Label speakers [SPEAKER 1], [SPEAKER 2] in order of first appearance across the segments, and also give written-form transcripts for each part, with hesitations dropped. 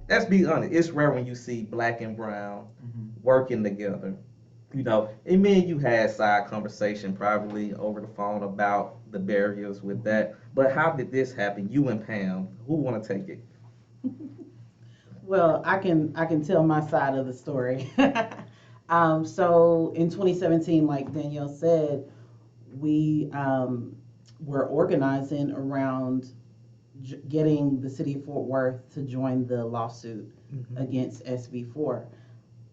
[SPEAKER 1] let's be honest, it's rare when you see black and brown working together. You know, and me and you had side conversation probably over the phone about the barriers with that. But how did this happen? You and Pam, who want to take it?
[SPEAKER 2] Well, I can tell my side of the story. So in 2017, like Danielle said, we were organizing around getting the city of Fort Worth to join the lawsuit against SB4.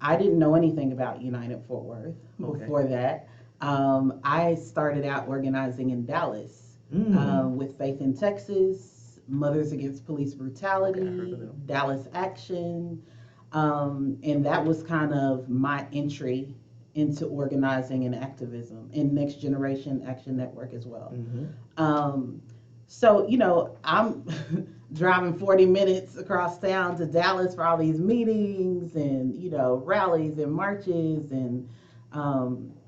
[SPEAKER 2] I didn't know anything about United Fort Worth
[SPEAKER 1] Okay.
[SPEAKER 2] before that. I started out organizing in Dallas with Faith in Texas, Mothers Against Police Brutality, Dallas Action. And that was kind of my entry into organizing and activism, and Next Generation Action Network as well. Um, so, I'm driving 40 minutes across town to Dallas for all these meetings and, rallies and marches and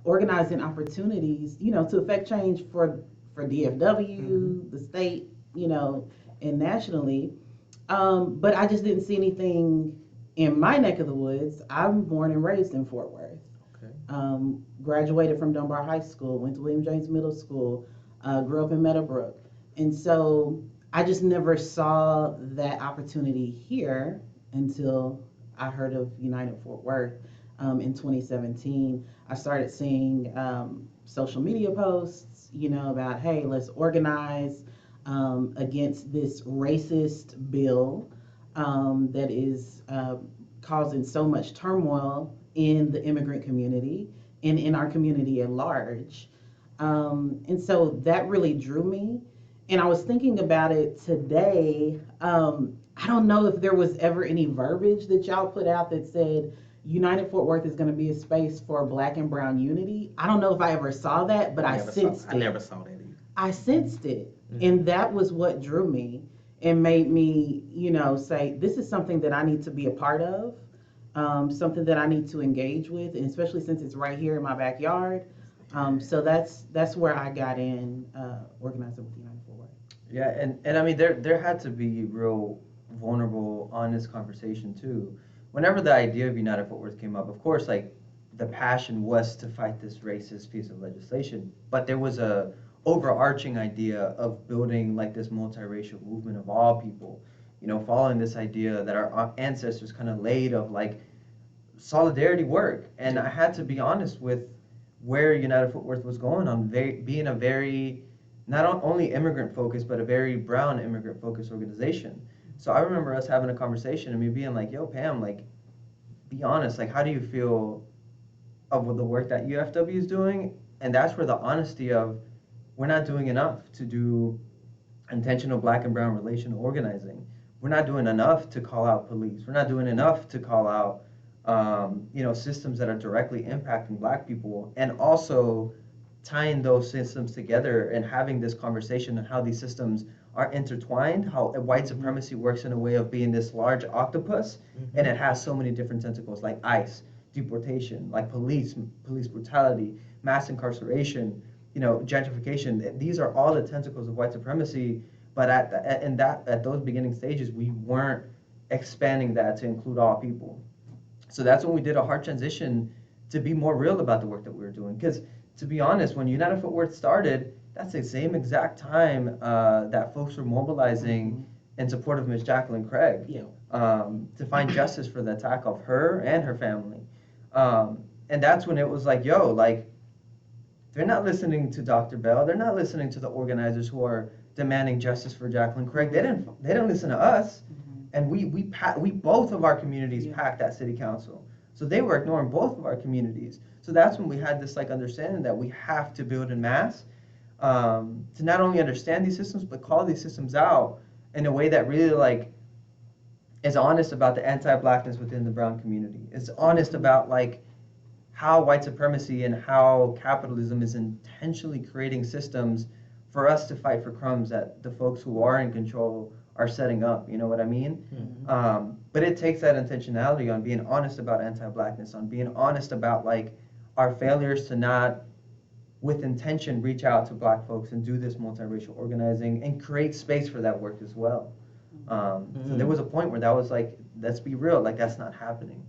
[SPEAKER 2] organizing opportunities, to affect change for DFW, the state, and nationally. But I just didn't see anything in my neck of the woods. I'm born and raised in Fort Worth.
[SPEAKER 1] Okay.
[SPEAKER 2] Graduated from Dunbar High School, went to William James Middle School, grew up in Meadowbrook. And so I just never saw that opportunity here until I heard of United Fort Worth in 2017. I started seeing social media posts, about, hey, let's organize against this racist bill that is causing so much turmoil in the immigrant community and in our community at large. And so that really drew me. And I was thinking about it today. I don't know if there was ever any verbiage that y'all put out that said United Fort Worth is going to be a space for Black and Brown unity. I don't know if I ever saw that, but I sensed it.
[SPEAKER 1] I never saw that either.
[SPEAKER 2] I sensed it. And that was what drew me and made me, say, this is something that I need to be a part of, something that I need to engage with, and especially since it's right here in my backyard. So that's where I got in organizing with United Fort Worth.
[SPEAKER 3] Yeah, and I mean there had to be real vulnerable, honest conversation too. Whenever the idea of United Fort Worth came up, of course, like the passion was to fight this racist piece of legislation, but there was a overarching idea of building like this multiracial movement of all people, following this idea that our ancestors kind of laid of like solidarity work. And I had to be honest with where United Fort Worth was going on being a very not only immigrant focused, but a very brown immigrant focused organization. So I remember us having a conversation and me being like, yo, Pam, like, be honest, like, how do you feel of the work that UFW is doing? And that's where the honesty of we're not doing enough to do intentional Black and brown relational organizing. We're not doing enough to call out police. We're not doing enough to call out, systems that are directly impacting Black people, and also tying those systems together and having this conversation on how these systems are intertwined, how white supremacy works in a way of being this large octopus, and it has so many different tentacles like ICE, deportation, like police brutality, mass incarceration, gentrification. These are all the tentacles of white supremacy, but at those beginning stages, we weren't expanding that to include all people. So that's when we did a hard transition to be more real about the work that we were doing. Because to be honest, when United Fort Worth started, that's the same exact time that folks were mobilizing in support of Ms. Jacqueline Craig to find justice for the attack of her and her family. And that's when it was like, yo, like, they're not listening to Dr. Bell. They're not listening to the organizers who are demanding justice for Jacqueline Craig. They didn't listen to us. And we both of our communities packed that city council. So they were ignoring both of our communities. So that's when we had this like understanding that we have to build in mass to not only understand these systems, but call these systems out in a way that really like is honest about the anti-Blackness within the brown community. It's honest about like how white supremacy and how capitalism is intentionally creating systems for us to fight for crumbs that the folks who are in control are setting up, you know what I mean? But it takes that intentionality on being honest about anti-Blackness, on being honest about like our failures to not, with intention, reach out to Black folks and do this multiracial organizing and create space for that work as well. So there was a point where that was like, let's be real, like that's not happening.